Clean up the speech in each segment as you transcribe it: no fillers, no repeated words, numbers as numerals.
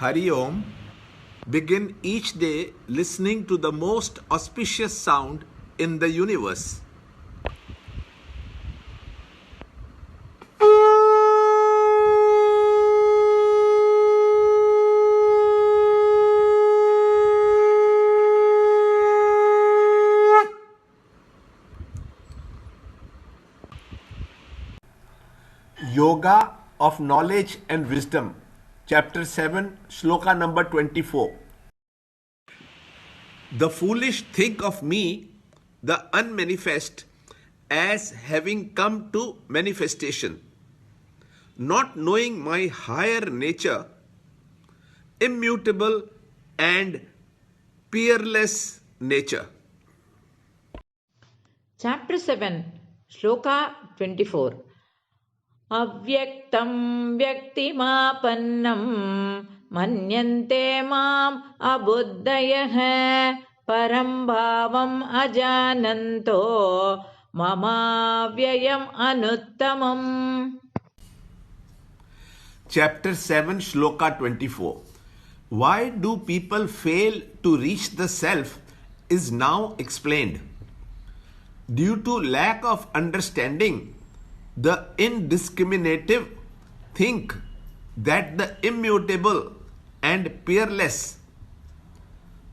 Hari Om. Begin each day listening to the most auspicious sound in the universe. Yoga of Knowledge and Wisdom, Chapter 7, Shloka number 24. The foolish think of me, the unmanifest, as having come to manifestation, not knowing my higher nature, immutable and peerless nature. Chapter 7, Shloka 24. Avyaktam vyaktimapannam manyante mam abuddhayah param bhavam ajananto mama vyayam anuttamam. Chapter 7, Shloka 24. Why do people fail to reach the self is now explained. Due to lack of understanding, the indiscriminative think that the immutable and peerless,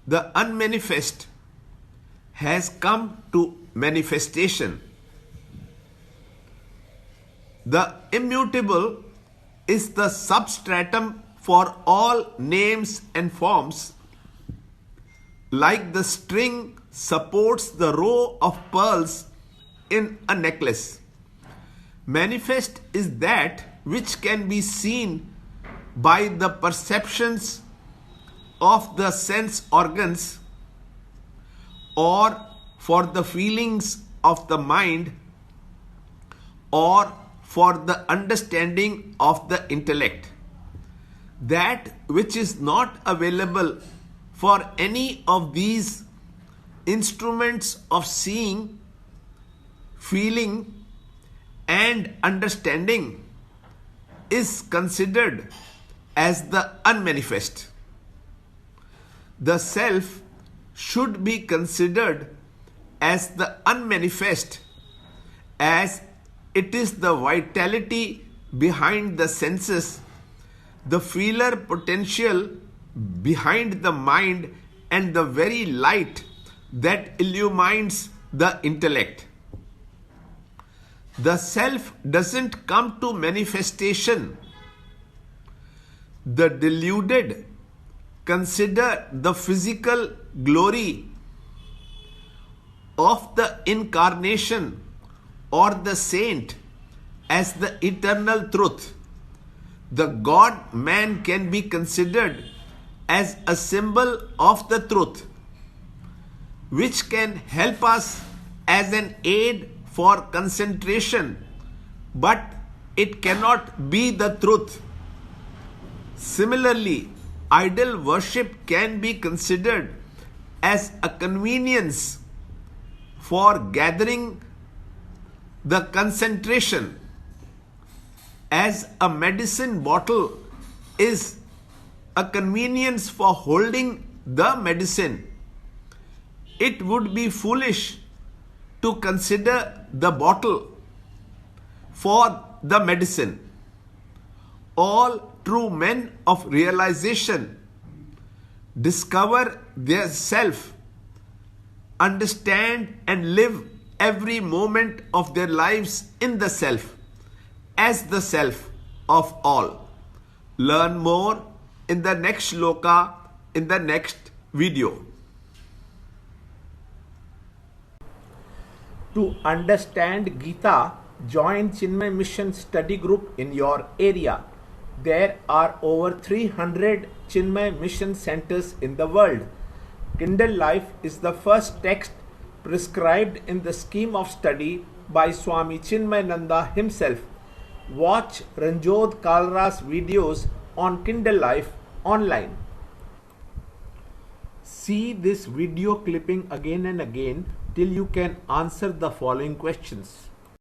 the unmanifest, has come to manifestation. The immutable is the substratum for all names and forms, like the string supports the row of pearls in a necklace. Manifest is that which can be seen by the perceptions of the sense organs or for the feelings of the mind or for the understanding of the intellect. That which is not available for any of these instruments of seeing, feeling, and understanding is considered as the unmanifest. The self should be considered as the unmanifest, as it is the vitality behind the senses, the feeler potential behind the mind, and the very light that illumines the intellect. The self doesn't come to manifestation. The deluded consider the physical glory of the incarnation or the saint as the eternal truth. The God-man can be considered as a symbol of the truth, which can help us as an aid for concentration, but it cannot be the truth. Similarly, idol worship can be considered as a convenience for gathering the concentration, as a medicine bottle is a convenience for holding the medicine. It would be foolish to consider the bottle for the medicine. All true men of realization discover their self, understand and live every moment of their lives in the self, as the self of all. Learn more in the next shloka in the next video. To understand Gita, join Chinmaya Mission study group in your area. There are over 300 Chinmaya Mission centers in the world. Kindle Life is the first text prescribed in the scheme of study by Swami Chinmayananda himself. Watch Ranjod Kalra's videos on Kindle Life online. See this video clipping again and again till you can answer the following questions.